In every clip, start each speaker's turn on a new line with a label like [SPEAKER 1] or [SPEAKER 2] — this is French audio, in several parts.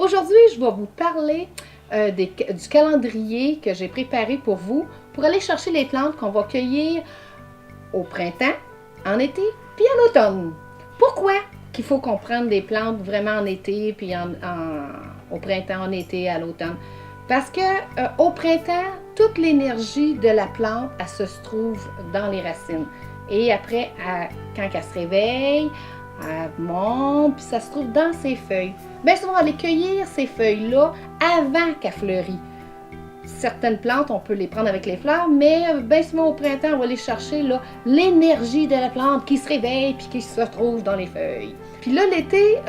[SPEAKER 1] Aujourd'hui, je vais vous parler du calendrier que j'ai préparé pour vous pour aller chercher les plantes qu'on va cueillir au printemps, en été, puis à l'automne. Pourquoi qu'il faut qu'on prenne des plantes vraiment en été, puis au printemps, en été, à l'automne? Parce que au printemps, toute l'énergie de la plante, elle se trouve dans les racines. Et après, quand elle se réveille, elle monte, puis ça se trouve dans ses feuilles. Bien souvent, on va aller cueillir ces feuilles-là avant qu'elles fleurissent. Certaines plantes, on peut les prendre avec les fleurs, mais bien souvent au printemps, on va aller chercher l'énergie de la plante qui se réveille puis qui se retrouve dans les feuilles. Puis là, l'été,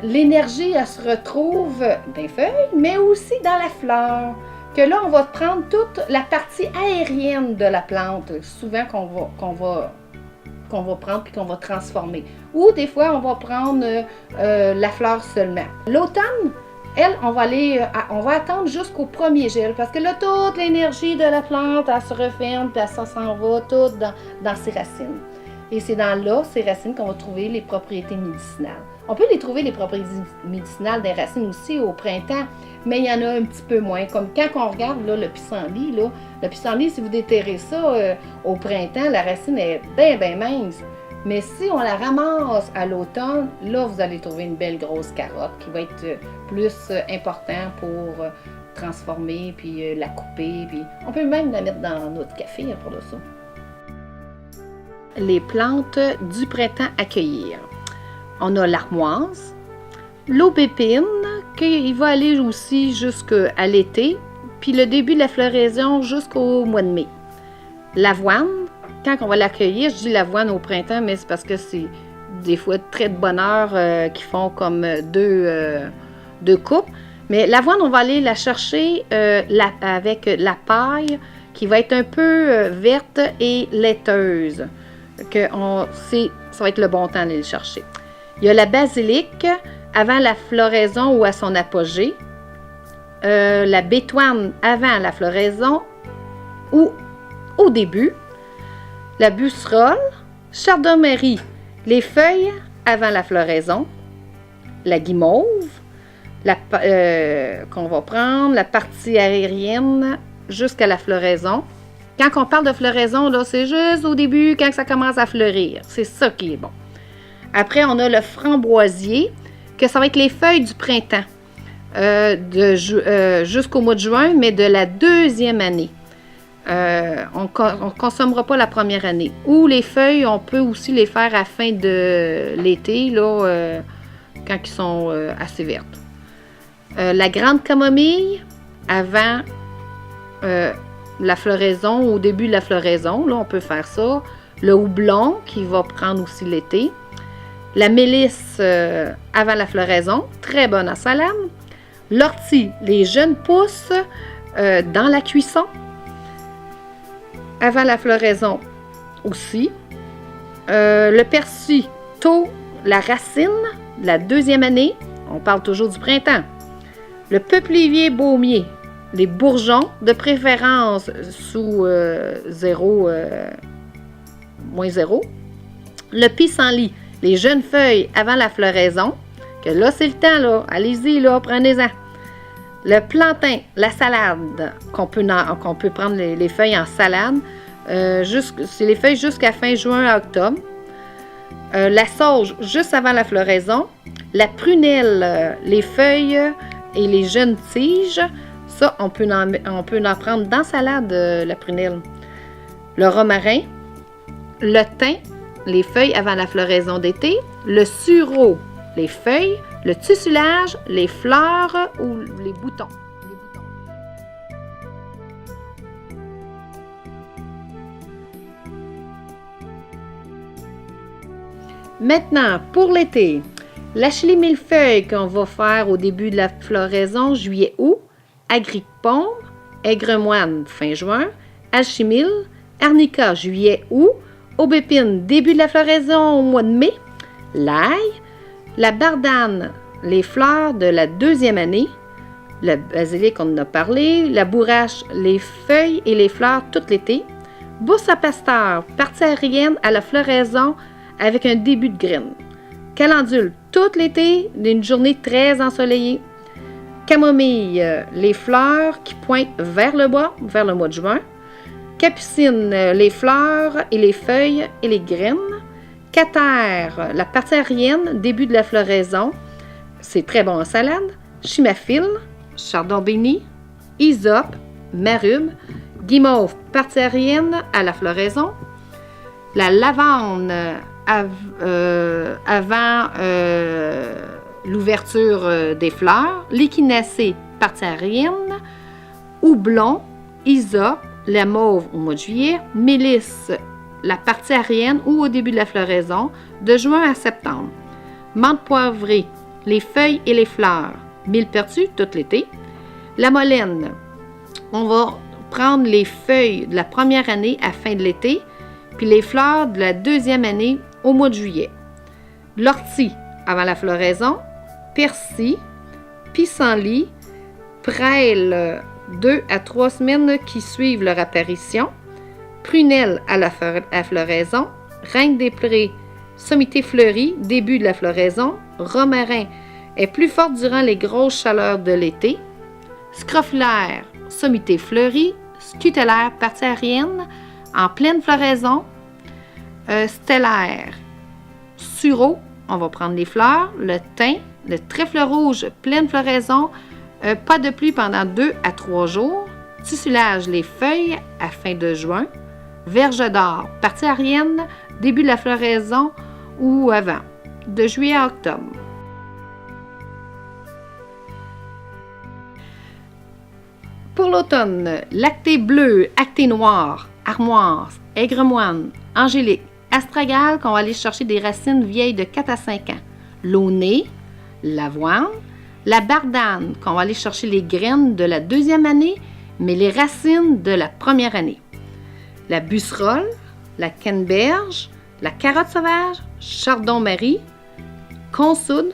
[SPEAKER 1] l'énergie, elle se retrouve dans les feuilles, mais aussi dans la fleur. Que là, on va prendre toute la partie aérienne de la plante, souvent qu'on va prendre puis qu'on va transformer. Ou des fois, on va prendre la fleur seulement. L'automne, elle, on va attendre jusqu'au premier gel parce que là, toute l'énergie de la plante, elle se referme puis ça s'en va toute dans ses racines. Et c'est dans ces racines qu'on va trouver les propriétés médicinales. On peut les trouver, les propriétés médicinales des racines aussi au printemps, mais il y en a un petit peu moins. Comme quand on regarde là, le pissenlit, le pissenlit, si vous déterrez ça au printemps, la racine est bien mince. Mais si on la ramasse à l'automne, là, vous allez trouver une belle grosse carotte qui va être plus important pour transformer, puis la couper. Puis on peut même la mettre dans notre café pour ça. Les plantes du printemps à cueillir. On a l'armoise, l'aubépine, qui va aller aussi jusqu'à l'été, puis le début de la floraison jusqu'au mois de mai. L'avoine, quand on va l'accueillir, je dis l'avoine au printemps, mais c'est parce que c'est des fois très de bonne heure qui font comme deux coupes. Mais l'avoine, on va aller la chercher avec la paille qui va être un peu verte et laiteuse. Ça va être le bon temps d'aller le chercher. Il y a la basilic avant la floraison ou à son apogée. La bétoine avant la floraison ou au début. La busserole, chardonneret, les feuilles avant la floraison. La guimauve, qu'on va prendre, la partie aérienne jusqu'à la floraison. Quand on parle de floraison, là, c'est juste au début, quand ça commence à fleurir. C'est ça qui est bon. Après, on a le framboisier, que ça va être les feuilles du printemps, jusqu'au mois de juin, mais de la deuxième année. On ne consommera pas la première année. Ou les feuilles, on peut aussi les faire à la fin de l'été, là, quand ils sont assez vertes. La grande camomille, avant la floraison, au début de la floraison, là, on peut faire ça. Le houblon, qui va prendre aussi l'été. La mélisse avant la floraison, très bonne à salade. L'ortie, les jeunes pousses dans la cuisson. Avant la floraison aussi. Le persil, tôt, la racine, la deuxième année. On parle toujours du printemps. Le peuplier baumier, les bourgeons, de préférence sous moins 0. Le pissenlit, les jeunes feuilles avant la floraison. Que là, c'est le temps, là. Allez-y, là, prenez-en. Le plantain, la salade, qu'on peut prendre les feuilles en salade. C'est les feuilles jusqu'à fin juin à octobre. La sauge, juste avant la floraison. La prunelle, les feuilles et les jeunes tiges. Ça, on peut en prendre dans la salade, la prunelle. Le romarin. Le thym, les feuilles avant la floraison d'été. Le sureau, les feuilles. Le tissulage, les fleurs ou les boutons. Maintenant, pour l'été, l'achillée millefeuille qu'on va faire au début de la floraison, juillet-août, agripaume, aigremoine, fin juin, alchimille, arnica, juillet-août, aubépine, début de la floraison au mois de mai, l'ail, la bardane, les fleurs de la deuxième année, le basilic, on en a parlé, la bourrache, les feuilles et les fleurs tout l'été, bourse à pasteur, partie aérienne à la floraison avec un début de graines, calendule tout l'été, d'une journée très ensoleillée, Camomille, les fleurs qui pointent vers le bas, vers le mois de juin. Capucine, les fleurs et les feuilles et les graines. Catère, la partie aérienne, début de la floraison. C'est très bon en salade. Chimaphile, chardon béni, hysope, marube, guimauve, partie aérienne à la floraison. La lavande avant l'ouverture des fleurs. L'échinacée, partie aérienne. Houblon, hysope, la mauve au mois de juillet. Mélisse, la partie aérienne ou au début de la floraison, de juin à septembre. Menthe poivrée, les feuilles et les fleurs. Millepertuis, tout l'été. La molène, on va prendre les feuilles de la première année à fin de l'été, puis les fleurs de la deuxième année au mois de juillet. L'ortie, avant la floraison. Persil, pissenlit, prêle 2 à 3 semaines qui suivent leur apparition. Prunelle à la floraison, reine des prés, sommité fleurie, début de la floraison, romarin est plus forte durant les grosses chaleurs de l'été, scrophulaire, sommité fleurie, scutellaire, partie aérienne, en pleine floraison, stellaire, sureau, on va prendre les fleurs, le thym, le trèfle rouge, pleine floraison, pas de pluie pendant 2 à 3 jours, tissulage, les feuilles à fin de juin, verge d'or, partie aérienne, début de la floraison ou avant, de juillet à octobre. Pour l'automne, lacté bleu, acté noir, armoire, aigre-moine, angélique, astragale, qu'on va aller chercher des racines vieilles de 4 à 5 ans, l'aunay, l'avoine, la bardane, qu'on va aller chercher les graines de la deuxième année, mais les racines de la première année. La busserolle, la canneberge, la carotte sauvage, chardon-marie, consoude,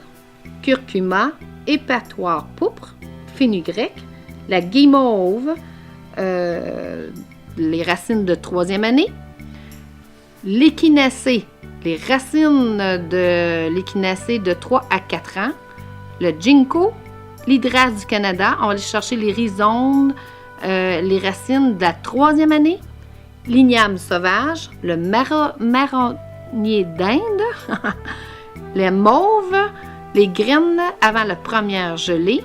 [SPEAKER 1] curcuma, épatoire pourpre, fenugrec, la guimauve, les racines de troisième année, l'échinacée, les racines de l'échinacée de 3 à 4 ans, le ginkgo, l'hydrace du Canada, on va aller chercher les rhizomes, les racines de la troisième année, l'igname sauvage, le marronnier d'Inde, les mauves, les graines avant la première gelée,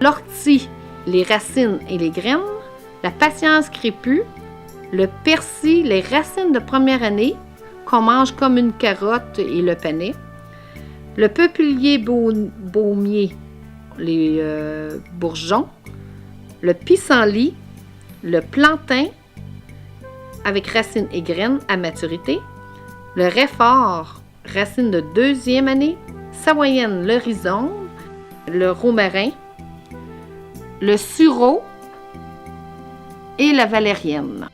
[SPEAKER 1] l'ortie, les racines et les graines, la patience crépue, le persil, les racines de première année, qu'on mange comme une carotte et le panais, le peuplier baumier, les bourgeons, le pissenlit, le plantain avec racines et graines à maturité, le réfort, racines de deuxième année, savoyenne, le rhizome, le romarin, le sureau et la valérienne.